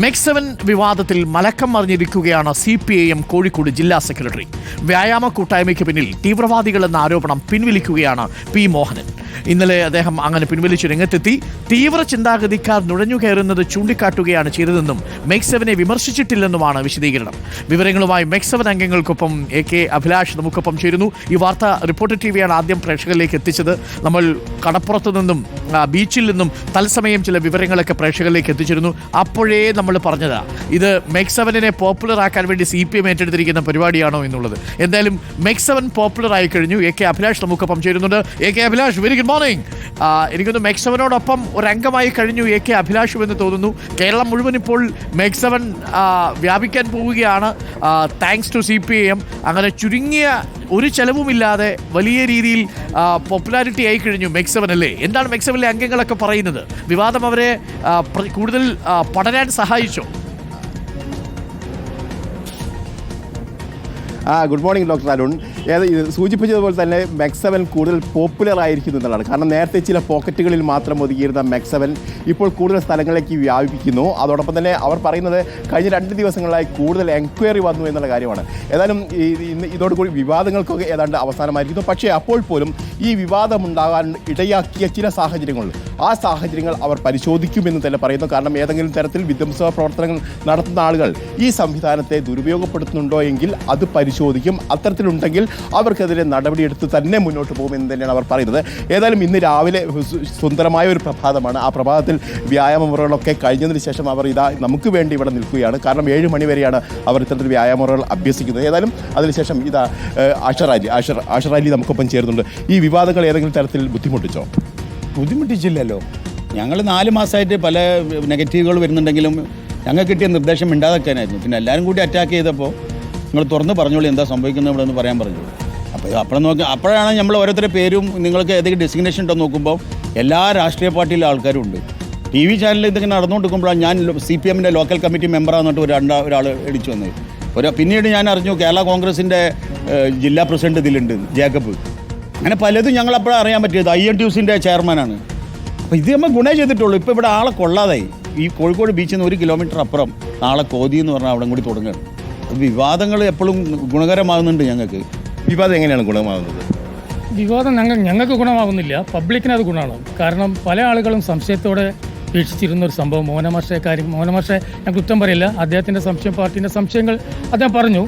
മെക്സവൻ വിവാദത്തിൽ മലക്കം മറിഞ്ഞിരിക്കുകയാണ് CPIM കോഴിക്കോട് ജില്ലാ secretary. വ്യായാമ കൂട്ടായ്മയ്ക്ക് പിന്നിൽ തീവ്രവാദികളെന്ന ആരോപണം പിൻവലിക്കുകയാണ് P. മോഹനൻ. ഇന്നലെ അദ്ദേഹം അങ്ങനെ പിൻവലിച്ച് രംഗത്തെത്തി. തീവ്ര ചിന്താഗതിക്കാർ നുഴഞ്ഞുകയറുന്നത് ചൂണ്ടിക്കാട്ടുകയാണ് ചെയ്തതെന്നും മെക്സവനെ വിമർശിച്ചിട്ടില്ലെന്നുമാണ് വിശദീകരണം. വിവരങ്ങളുമായി മെക്സവൻ അംഗങ്ങൾക്കൊപ്പം AK അഭിലാഷ് നമുക്കൊപ്പം ചേരുന്നു. ഈ വാർത്ത റിപ്പോർട്ടർ TVയാണ് ആദ്യം പ്രേക്ഷകരിലേക്ക് എത്തിച്ചത്. നമ്മൾ കടപ്പുറത്തു നിന്നും ബീച്ചിൽ നിന്നും തത്സമയം ചില വിവരങ്ങളൊക്കെ പ്രേക്ഷകരിലേക്ക് എത്തിച്ചിരുന്നു. അപ്പോഴേ നമ്മൾ പറഞ്ഞതാ ഇത് മെക്സവനെ പോപ്പുലർ ആക്കാൻ വേണ്ടി CPM ഏറ്റെടുത്തിരിക്കുന്ന പരിപാടിയാണോ എന്നുള്ളത്. എന്തായാലും മെക്സവൻ പോപ്പുലർ ആയി കഴിഞ്ഞു. AK അഭിലാഷ് നമുക്കൊപ്പം ചേരുന്നുണ്ട്. AK Abhilash, very good morning. എനിക്കൊന്ന് മെക്സവനോടൊപ്പം ഒരംഗമായി കഴിഞ്ഞു AK അഭിലാഷും എന്ന് തോന്നുന്നു. കേരളം മുഴുവൻ ഇപ്പോൾ മെക്സവൻ വ്യാപിക്കാൻ പോവുകയാണ്. Thanks to CPM. അങ്ങനെ ചുരുങ്ങിയ ഒരു ചെലവുമില്ലാതെ വലിയ രീതിയിൽ പോപ്പുലാരിറ്റി ആയി കഴിഞ്ഞു മെക്സവൻ അല്ലേ? എന്താണ് മെക്സവനിലെ അംഗങ്ങളൊക്കെ പറയുന്നത്? വിവാദം അവരെ കൂടുതൽ പഠനം സഹായിച്ചോ? Good morning doctor Arun. സൂചിപ്പിച്ചതുപോലെ തന്നെ മെക്സവൻ കൂടുതൽ പോപ്പുലർ ആയിരിക്കുന്നു എന്നുള്ളതാണ്. കാരണം നേരത്തെ ചില പോക്കറ്റുകളിൽ മാത്രം ഒതുങ്ങിയിരുന്ന മെക്സവൻ ഇപ്പോൾ കൂടുതൽ സ്ഥലങ്ങളിലേക്ക് വ്യാപിപ്പിക്കുന്നു. അതോടൊപ്പം തന്നെ അവർ പറയുന്നത് കഴിഞ്ഞ 2 ദിവസങ്ങളായി കൂടുതൽ എൻക്വയറി വന്നു എന്നുള്ള കാര്യമാണ്. ഏതായാലും ഇതോടുകൂടി വിവാദങ്ങൾക്കൊക്കെ ഏതാണ്ട് അവസാനമായിരിക്കുന്നു. പക്ഷേ അപ്പോൾ പോലും ഈ വിവാദമുണ്ടാകാൻ ഇടയാക്കിയ ചില സാഹചര്യങ്ങളുണ്ട്. ആ സാഹചര്യങ്ങൾ അവർ പരിശോധിക്കുമെന്ന് തന്നെ പറയുന്നു. കാരണം ഏതെങ്കിലും തരത്തിൽ വിധ്വംസക പ്രവർത്തനങ്ങൾ നടത്തുന്ന ആളുകൾ ഈ സംവിധാനത്തെ ദുരുപയോഗപ്പെടുത്തുന്നുണ്ടോ എങ്കിൽ അത് പരിശോധിക്കും. അത്തരത്തിലുണ്ടെങ്കിൽ അവർക്കെതിരെ നടപടിയെടുത്ത് തന്നെ മുന്നോട്ട് പോകുമെന്ന് തന്നെയാണ് അവർ പറയുന്നത്. ഏതായാലും ഇന്ന് രാവിലെ സുന്ദരമായ ഒരു പ്രഭാതമാണ്. ആ പ്രഭാതത്തിൽ വ്യായാമ മുറകളൊക്കെ കഴിഞ്ഞതിന് ശേഷം അവർ നമുക്ക് വേണ്ടി ഇവിടെ നിൽക്കുകയാണ്. കാരണം 7 മണി വരെയാണ് അവർ ഇത്തരത്തിൽ വ്യായാമ മുറകൾ അഭ്യസിക്കുന്നത്. ഏതായാലും അതിനുശേഷം ആഷർ അലി നമുക്കൊപ്പം ചേരുന്നുണ്ട്. ഈ വിവാദങ്ങൾ ഏതെങ്കിലും തരത്തിൽ ബുദ്ധിമുട്ടിച്ചില്ലല്ലോ. ഞങ്ങൾ 4 മാസമായിട്ട് പല നെഗറ്റീവുകൾ വരുന്നുണ്ടെങ്കിലും ഞങ്ങൾക്ക് കിട്ടിയ നിർദ്ദേശം മിണ്ടാതെക്കാനായിരുന്നു. പിന്നെ എല്ലാവരും കൂടി അറ്റാക്ക് ചെയ്തപ്പോൾ നിങ്ങൾ തുറന്ന് പറഞ്ഞോളൂ എന്താ സംഭവിക്കുന്നത് ഇവിടെ എന്ന് പറയാൻ പറഞ്ഞു. അപ്പോഴാണ് നമ്മൾ ഓരോരുത്തരുടെ പേരും നിങ്ങൾക്ക് ഏതെങ്കിലും ഡെസിഗ്നേഷൻ ഉണ്ടോ നോക്കുമ്പോൾ എല്ലാ രാഷ്ട്രീയ പാർട്ടിയിലെ ആൾക്കാരും ഉണ്ട്. TV ചാനലിൽ ഇതൊക്കെ നടന്നുകൊണ്ടിരിക്കുമ്പോഴാണ് ഞാൻ CPMൻ്റെ ലോക്കൽ കമ്മിറ്റി മെമ്പറാന്നിട്ട് ഒരാൾ എടിച്ചു വന്നത്. പിന്നീട് ഞാൻ അറിഞ്ഞു കേരള കോൺഗ്രസിൻ്റെ ജില്ലാ പ്രസിഡന്റ് ഇതിലുണ്ട്, ജേക്കബ്. അങ്ങനെ പലതും ഞങ്ങൾ അപ്പോഴാണ് അറിയാൻ പറ്റിയത്. INTUസിൻ്റെ ചെയർമാനാണ്. അപ്പോൾ ഇത് നമ്മൾ ഗുണേ ചെയ്തിട്ടുള്ളൂ. ഇപ്പോൾ ഇവിടെ ആളെ കൊള്ളാതായി. ഈ കോഴിക്കോട് ബീച്ചിൽ നിന്ന് 1 കിലോമീറ്റർ അപ്പുറം നാളെ കോതി എന്ന് പറഞ്ഞാൽ അവിടെ കൂടി തുടങ്ങുകയാണ്. വിവാദങ്ങൾ എപ്പോഴും ഗുണകരമാകുന്നുണ്ട്. ഞങ്ങൾക്ക് വിവാദം എങ്ങനെയാണ് ഗുണമാകുന്നത്? വിവാദം ഞങ്ങൾക്ക് ഗുണമാകുന്നില്ല, പബ്ലിക്കിന് അത് ഗുണമാണ്. കാരണം പല ആളുകളും സംശയത്തോടെ വീക്ഷിച്ചിരുന്ന ഒരു സംഭവം മോഹനമാഷെ ഞാൻ കുറ്റം പറയില്ല. അദ്ദേഹത്തിൻ്റെ സംശയം, പാർട്ടീൻ്റെ സംശയങ്ങൾ അദ്ദേഹം പറഞ്ഞു.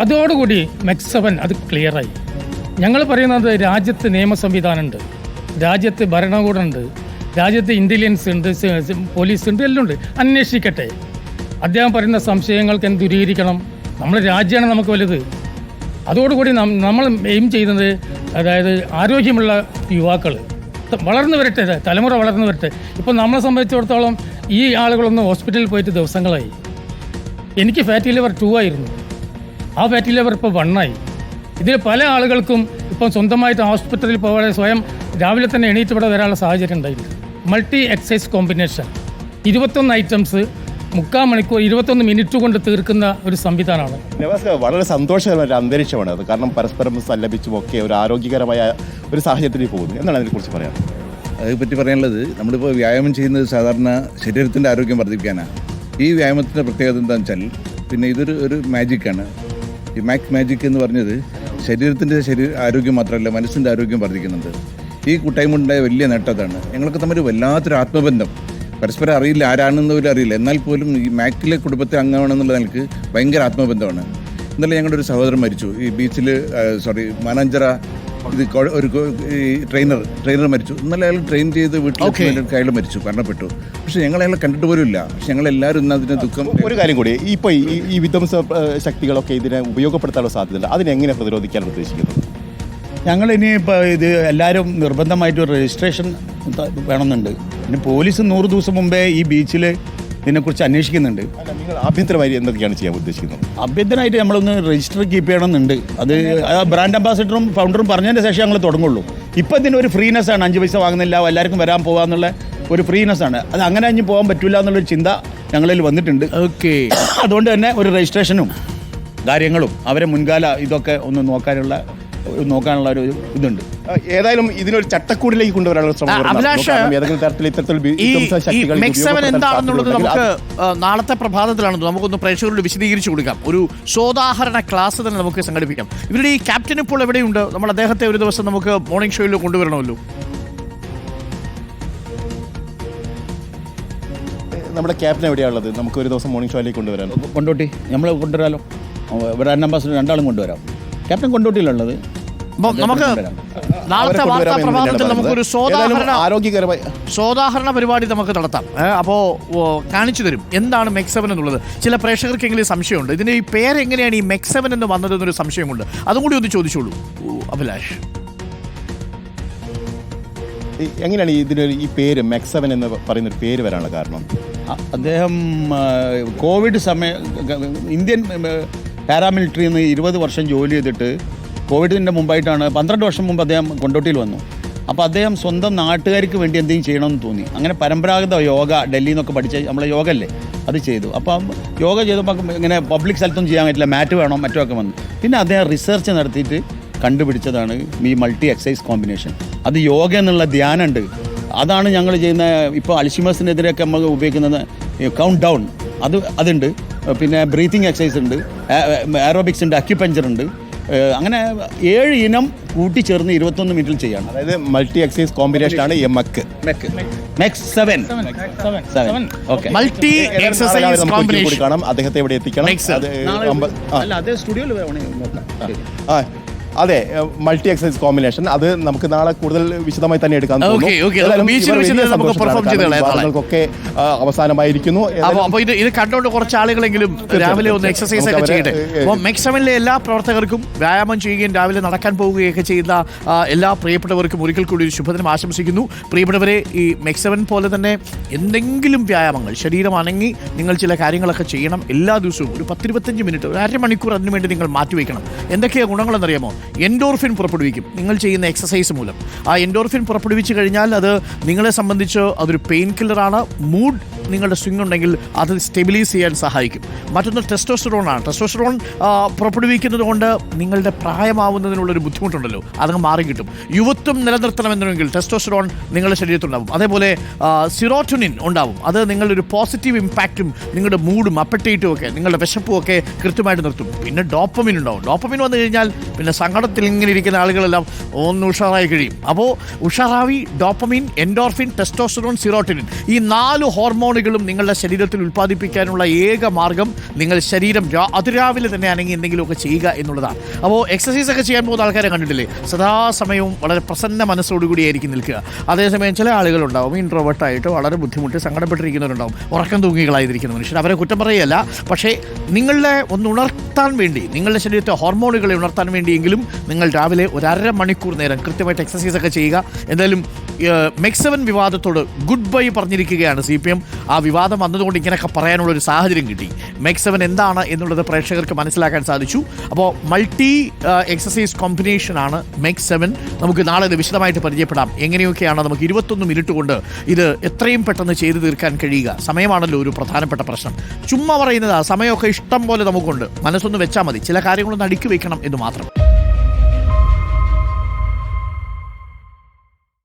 അതോടുകൂടി മെക്സവൻ അത് ക്ലിയറായി. ഞങ്ങൾ പറയുന്നത് രാജ്യത്ത് നിയമ സംവിധാനമുണ്ട്, രാജ്യത്ത് ഭരണകൂടമുണ്ട്, രാജ്യത്ത് ഇൻ്റലിജൻസ് ഉണ്ട്, പോലീസ് ഉണ്ട്, എല്ലാം ഉണ്ട്. അന്വേഷിക്കട്ടെ. അദ്ദേഹം പറയുന്ന സംശയങ്ങൾക്ക് എന്ത് ദൂരീകരിക്കണം. നമ്മുടെ രാജ്യമാണ് നമുക്ക് വലുത്. അതോടുകൂടി നമ്മൾ എയിം ചെയ്യുന്നത് അതായത് ആരോഗ്യമുള്ള യുവാക്കൾ വളർന്നു വരട്ടെ, തലമുറ വളർന്നു വരട്ടെ. ഇപ്പോൾ നമ്മളെ സംബന്ധിച്ചിടത്തോളം ഈ ആളുകളൊന്നും ഹോസ്പിറ്റലിൽ പോയിട്ട് ദിവസങ്ങളായി. എനിക്ക് ഫാറ്റി ലിവർ 2 ആയിരുന്നു. ആ ഫാറ്റി ലിവർ ഇപ്പോൾ 1 ആയി. ഇതിൽ പല ആളുകൾക്കും ഇപ്പം സ്വന്തമായിട്ട് ഹോസ്പിറ്റലിൽ പോകാതെ സ്വയം രാവിലെ തന്നെ എണീറ്റ് ഇവിടെ വരാനുള്ള സാഹചര്യം ഉണ്ടായില്ല. മൾട്ടി എക്സസൈസ് കോമ്പിനേഷൻ 21 ഐറ്റംസ് 3/4 മണിക്കൂർ 21 മിനിറ്റ് കൊണ്ട് തീർക്കുന്ന ഒരു സംവിധാനമാണ്. വളരെ സന്തോഷകരമായ ഒരു അന്തരീക്ഷമാണ് അത്. കാരണം പരസ്പരം സല്ലപിച്ചുമൊക്കെ ഒരു ആരോഗ്യകരമായ ഒരു സാഹചര്യത്തിൽ പോകുന്നു. എന്താണ് അതിനെക്കുറിച്ച് പറയാം? അതേപ്പറ്റി പറയാനുള്ളത്, നമ്മളിപ്പോൾ വ്യായാമം ചെയ്യുന്നത് സാധാരണ ശരീരത്തിൻ്റെ ആരോഗ്യം വർദ്ധിപ്പിക്കാനാണ്. ഈ വ്യായാമത്തിൻ്റെ പ്രത്യേകത എന്താണെന്ന് വെച്ചാൽ പിന്നെ ഇതൊരു മാജിക്കാണ്. ഈ മാജിക് എന്ന് പറഞ്ഞത് ശരീരത്തിൻ്റെ ആരോഗ്യം മാത്രമല്ല, മനസ്സിൻ്റെ ആരോഗ്യം വർദ്ധിക്കുന്നുണ്ട്. ഈ കൂട്ടായ്മ ഉണ്ടായ വലിയ നേട്ടതാണ്. ഞങ്ങൾക്ക് തമ്മിൽ വല്ലാത്തൊരു ആത്മബന്ധം. പരസ്പരം അറിയില്ല, ആരാണെന്ന് പോലും അറിയില്ല. എന്നാൽ പോലും ഈ മാക്കിലെ കുടുംബത്തെ അംഗമാണെന്നുള്ള നിലക്ക് ഭയങ്കര ആത്മബന്ധമാണ്. ഇന്നലെ ഞങ്ങളുടെ ഒരു സഹോദരൻ മരിച്ചു. ഈ ബീച്ചിൽ മാനാഞ്ചിറ ഒരു ട്രെയിനർ മരിച്ചു. ഇന്നലെ അയാൾ ട്രെയിൻ ചെയ്ത് വീട്ടിൽ അയാൾ മരിച്ചു, മരണപ്പെട്ടു. പക്ഷെ ഞങ്ങൾ അയാളെ കണ്ടിട്ട് പോലും ഇല്ല. പക്ഷെ ഞങ്ങളെല്ലാവരും ഇന്ന് അതിന് ദുഃഖം. ഒരു കാര്യം കൂടി, ഇപ്പോൾ ഈ വിധ്വംസ ശക്തികളൊക്കെ ഇതിനെ ഉപയോഗപ്പെടുത്താനുള്ള സാധ്യതയുണ്ട്. അതിനെങ്ങനെ പ്രതിരോധിക്കാൻ ഉദ്ദേശിക്കുന്നത്? ഞങ്ങളിനിയിപ്പോൾ ഇത് എല്ലാവരും നിർബന്ധമായിട്ട് ഒരു രജിസ്ട്രേഷൻ വേണമെന്നുണ്ട്. പിന്നെ പോലീസ് 100 ദിവസം മുമ്പേ ഈ ബീച്ചിൽ ഇതിനെക്കുറിച്ച് അന്വേഷിക്കുന്നുണ്ട്. നിങ്ങൾ ആഭ്യന്തരമായി എന്തൊക്കെയാണ് ചെയ്യാൻ ഉദ്ദേശിക്കുന്നത്? ആഭ്യന്തരമായിട്ട് നമ്മളൊന്ന് രജിസ്റ്റർ കീപ്പ് ചെയ്യണമെന്നുണ്ട്. അത് ബ്രാൻഡ് അംബാസിഡറും ഫൗണ്ടറും പറഞ്ഞതിൻ്റെ ശേഷം ഞങ്ങൾ തുടങ്ങുള്ളൂ. ഇപ്പം ഇതിനൊരു ഫ്രീനെസ്സാണ്. 5 പൈസ വാങ്ങുന്നില്ല, എല്ലാവർക്കും വരാൻ പോകാമെന്നുള്ള ഒരു ഫ്രീനെസ്സാണ്. അത് അങ്ങനെ അഞ്ഞ് പോകാൻ പറ്റില്ല എന്നുള്ളൊരു ചിന്ത ഞങ്ങളിൽ വന്നിട്ടുണ്ട്. ഓക്കെ, അതുകൊണ്ട് തന്നെ ഒരു രജിസ്ട്രേഷനും കാര്യങ്ങളും അവരെ മുൻകാല ഇതൊക്കെ ഒന്ന് നോക്കാനുള്ള നോക്കാനുള്ള ഒരു ഇതുണ്ട്. ഏതായാലും ഇതിനൊരു ചട്ടക്കൂടിലേക്ക് കൊണ്ടുവരാനുള്ള ശ്രമം നടത്തുന്നു. അഭിലാഷ്, കാരണം ഏതെങ്കിലും തരത്തിൽ ഇത്തരത്തിൽ ഈ ശക്തികൾ ഇത് മെക്സവൻ എന്താണെന്നുള്ളത് ഉപയോഗപ്പെടുത്താൻ നമുക്ക് നാളത്തെ പ്രഭാതത്തിലാണെന്ന് നമുക്കൊന്ന് പ്രേക്ഷകരോട് വിശദീകരിച്ചു കൊടുക്കാം. ഒരു സോദാഹരണ ക്ലാസ് തന്നെ നമുക്ക് സംഘടിപ്പിക്കാം. ഇവരുടെ ഈ ക്യാപ്റ്റൻ ഇപ്പോൾ എവിടെയുണ്ട്? നമ്മൾ അദ്ദേഹത്തെ ഒരു ദിവസം നമുക്ക് മോർണിംഗ് ഷോയിൽ കൊണ്ടുവരണമല്ലോ. നമ്മുടെ ക്യാപ്റ്റൻ എവിടെയാണുള്ളത്? നമുക്ക് ഒരു ദിവസം മോർണിംഗ് ഷോയിലേക്ക് കൊണ്ടുവരാൻ. കൊണ്ടോട്ടി നമ്മൾ കൊണ്ടുവരാമല്ലോ. ബ്രാൻഡ് അംബാസിഡർ രണ്ടാളും കൊണ്ടുവരാം. ക്യാപ്റ്റൻ കൊണ്ടോട്ടിയിലുള്ളത്. അപ്പം നമുക്ക് നാളത്തെ വാർത്താ പ്രഭാതത്തിൽ നമുക്കൊരു സോദാഹരണ പരിപാടി നമുക്ക് നടത്താം. അപ്പോൾ കാണിച്ചു തരും എന്താണ് മെക്സവൻ എന്നുള്ളത്. ചില പ്രേക്ഷകർക്കെങ്കിലും സംശയമുണ്ട്, ഇതിൻ്റെ ഈ പേരെങ്ങനെയാണ് ഈ മെക്സവൻ എന്ന് വന്നതെന്നൊരു സംശയമുണ്ട്. അതും കൂടി ഒന്ന് ചോദിച്ചോളൂ അഭിലാഷ്. എങ്ങനെയാണ് ഇതിനൊരു ഈ പേര് മെക്സവൻ എന്ന് പറയുന്നൊരു പേര് വരാനുള്ള കാരണം? അദ്ദേഹം കോവിഡ് ഇന്ത്യൻ പാരാമിലിറ്ററിയിൽ നിന്ന് 20 വർഷം ജോലി ചെയ്തിട്ട് കോവിഡിൻ്റെ മുമ്പായിട്ടാണ് 12 വർഷം മുമ്പ് അദ്ദേഹം കൊണ്ടോട്ടിയിൽ വന്നു. അപ്പോൾ അദ്ദേഹം സ്വന്തം നാട്ടുകാർക്ക് വേണ്ടി എന്തെങ്കിലും ചെയ്യണമെന്ന് തോന്നി. അങ്ങനെ പരമ്പരാഗത യോഗ ഡൽഹിയിൽ നിന്നൊക്കെ പഠിച്ച നമ്മളെ യോഗ അല്ലേ അത് ചെയ്തു. അപ്പം യോഗ ചെയ്തപ്പോൾ ഇങ്ങനെ പബ്ലിക് സ്ഥലത്തൊന്നും ചെയ്യാൻ പറ്റില്ല, മാറ്റ് വേണം മറ്റുമൊക്കെ വന്നു. പിന്നെ അദ്ദേഹം റിസർച്ച് നടത്തിയിട്ട് കണ്ടുപിടിച്ചതാണ് ഈ മൾട്ടി എക്സസൈസ് കോമ്പിനേഷൻ. അത് യോഗ എന്നുള്ള ധ്യാനമുണ്ട്. അതാണ് ഞങ്ങൾ ചെയ്യുന്ന ഇപ്പോൾ അൽഷിമേഴ്സിനെതിരെയൊക്കെ നമ്മൾ ഉപയോഗിക്കുന്നത് കൗണ്ട് ഡൗൺ, അതുണ്ട്. പിന്നെ ബ്രീത്തിങ് എക്സസൈസ് ഉണ്ട്, എയറോബിക്സ് ഉണ്ട്, അക്യുപഞ്ചർ ഉണ്ട്. അങ്ങനെ 7 ഇനം കൂട്ടിച്ചേർന്ന് 21 മിനിറ്റിൽ ചെയ്യണം. അതായത് മൾട്ടി എക്സസൈസ് കോമ്പിനേഷൻ ആണ് മെക്സവൻ. മൾട്ടി എക്സസൈസ് കോമ്പിനേഷൻ കാണാം. അദ്ദേഹത്തെ ഇവിടെ എത്തിക്കണം. അതേ സ്റ്റുഡിയോയിൽ നോക്കാം. അതെ, മൾട്ടി എക്സസൈസ് കോമ്പിനേഷൻ അത് നമുക്ക് നാളെ കൂടുതൽ വിശദമായി തന്നെ എടുക്കാൻ വാർത്തകൾക്കൊക്കെ അവസാനമായിരിക്കുന്നു. അപ്പോൾ ഇത് കണ്ടുകൊണ്ട് കുറച്ച് ആളുകളെങ്കിലും രാവിലെ ഒന്ന് എക്സസൈസ് ഒക്കെ ചെയ്യട്ടെ. അപ്പോൾ മെക്സവനിലെ എല്ലാ പ്രവർത്തകർക്കും വ്യായാമം ചെയ്യുകയും രാവിലെ നടക്കാൻ പോവുകയൊക്കെ ചെയ്യുന്ന എല്ലാ പ്രിയപ്പെട്ടവർക്കും ഒരിക്കൽ കൂടി ഒരു ശുഭദിനം ആശംസിക്കുന്നു. പ്രിയപ്പെട്ടവരെ, ഈ മെക്സവൻ പോലെ തന്നെ എന്തെങ്കിലും വ്യായാമങ്ങൾ, ശരീരം അനങ്ങി നിങ്ങൾ ചില കാര്യങ്ങളൊക്കെ ചെയ്യണം. എല്ലാ ദിവസവും ഒരു 10-25 മിനിറ്റ്, ഒരു അരമണിക്കൂർ അതിനുവേണ്ടി നിങ്ങൾ മാറ്റിവെക്കണം. എന്തൊക്കെയാണ് ഗുണങ്ങളെന്നറിയാമോ? എൻഡോർഫിൻ പുറപ്പെടുവിക്കും നിങ്ങൾ ചെയ്യുന്ന എക്സസൈസ് മൂലം. ആ എൻഡോർഫിൻ പുറപ്പെടുവിച്ച് കഴിഞ്ഞാൽ അത് നിങ്ങളെ സംബന്ധിച്ച് അതൊരു പെയിൻ കില്ലറാണ്. മൂഡ് നിങ്ങളുടെ സ്വിംഗ് ഉണ്ടെങ്കിൽ അത് സ്റ്റെബിലൈസ് ചെയ്യാൻ സഹായിക്കും. മറ്റൊന്ന് ടെസ്റ്റോസ്റ്ററോൺ ആണ്. ടെസ്റ്റോസ്റ്ററോൺ പുറപ്പെടുവിക്കുന്നത് കൊണ്ട് നിങ്ങളുടെ പ്രായമാവുന്നതിനുള്ളൊരു ബുദ്ധിമുട്ടുണ്ടല്ലോ, അതങ്ങ് മാറിക്കിട്ടും. യുവത്വം നിലനിർത്തണമെന്നുണ്ടെങ്കിൽ ടെസ്റ്റോസ്റ്ററോൺ നിങ്ങളുടെ ശരീരത്തുണ്ടാവും. അതേപോലെ സിറോട്ടോണിൻ ഉണ്ടാവും. അത് നിങ്ങളൊരു പോസിറ്റീവ് ഇമ്പാക്റ്റും നിങ്ങളുടെ മൂഡും അപ്പറ്റൈറ്റും ഒക്കെ നിങ്ങളുടെ വിശപ്പും ഒക്കെ കൃത്യമായിട്ട് നിർത്തും. പിന്നെ ഡോപ്പമിൻ ഉണ്ടാവും. ഡോപ്പമിൻ വന്നു കഴിഞ്ഞാൽ പിന്നെ സങ്കടത്തിൽ ഇങ്ങനെ ഇരിക്കുന്ന ആളുകളെല്ലാം ഒന്ന് ഉഷാറായി കഴിയും. അപ്പോൾ ഉഷാറാവി, ഡോപ്പമിൻ, എൻഡോർഫിൻ, ടെസ്റ്റോസ്റ്ററോൺ, സിറോട്ടോണിൻ, ഈ 4 ഹോർമോണുകളും നിങ്ങളുടെ ശരീരത്തിൽ ഉൽപ്പാദിപ്പിക്കാനുള്ള ഏക മാർഗം നിങ്ങൾ ശരീരം അതിരാവിലെ തന്നെ ആണെങ്കിൽ എന്തെങ്കിലുമൊക്കെ ചെയ്യുക എന്നുള്ളതാണ്. അപ്പോൾ എക്സസൈസ് ഒക്കെ ചെയ്യാൻ പോകുന്ന ആൾക്കാരെ കണ്ടിട്ടില്ലേ, സദാസമയവും വളരെ പ്രസന്ന മനസ്സോടുകൂടിയായിരിക്കും നിൽക്കുക. അതേസമയം ചില ആളുകളുണ്ടാവും ഇൻട്രോവേർട്ടായിട്ട് വളരെ ബുദ്ധിമുട്ടി സങ്കടപ്പെട്ടിരിക്കുന്നവരുണ്ടാവും, ഉറക്കം തൂങ്ങികളായിരിക്കുന്ന മനുഷ്യർ. അവരെ കുറ്റം പറയുകയല്ല, പക്ഷേ നിങ്ങളെ ഒന്ന് ഉണർത്താൻ വേണ്ടി, നിങ്ങളുടെ ശരീരത്തെ ഹോർമോണുകളെ ഉണർത്താൻ വേണ്ടിയെങ്കിലും നിങ്ങൾ രാവിലെ ഒരു അരമണിക്കൂർ നേരം കൃത്യമായിട്ട് എക്സസൈസ് ഒക്കെ ചെയ്യുക. എന്തായാലും മെക്സവൻ വിവാദത്തോട് ഗുഡ് ബൈ പറഞ്ഞിരിക്കുകയാണ് CPM. ആ വിവാദം വന്നതുകൊണ്ട് ഇങ്ങനെയൊക്കെ പറയാനുള്ളൊരു സാഹചര്യം കിട്ടി. മെക്സവൻ എന്താണ് എന്നുള്ളത് പ്രേക്ഷകർക്ക് മനസ്സിലാക്കാൻ സാധിച്ചു. അപ്പോൾ മൾട്ടി എക്സസൈസ് കോമ്പിനേഷനാണ് മെക്സവൻ. നമുക്ക് നാളെ ഇത് വിശദമായിട്ട് പരിചയപ്പെടാം. എങ്ങനെയൊക്കെയാണ് നമുക്ക് 21 മിനിറ്റ് കൊണ്ട് ഇത് എത്രയും പെട്ടെന്ന് ചെയ്തു തീർക്കാൻ കഴിയുക. സമയമാണല്ലോ ഒരു പ്രധാനപ്പെട്ട പ്രശ്നം. ചുമ്മാ പറയുന്നതാ, സമയമൊക്കെ ഇഷ്ടം പോലെ നമുക്കുണ്ട്. മനസ്സൊന്ന് വെച്ചാൽ മതി, ചില കാര്യങ്ങളൊന്ന് അടുക്കി വയ്ക്കണം എന്ന് മാത്രം.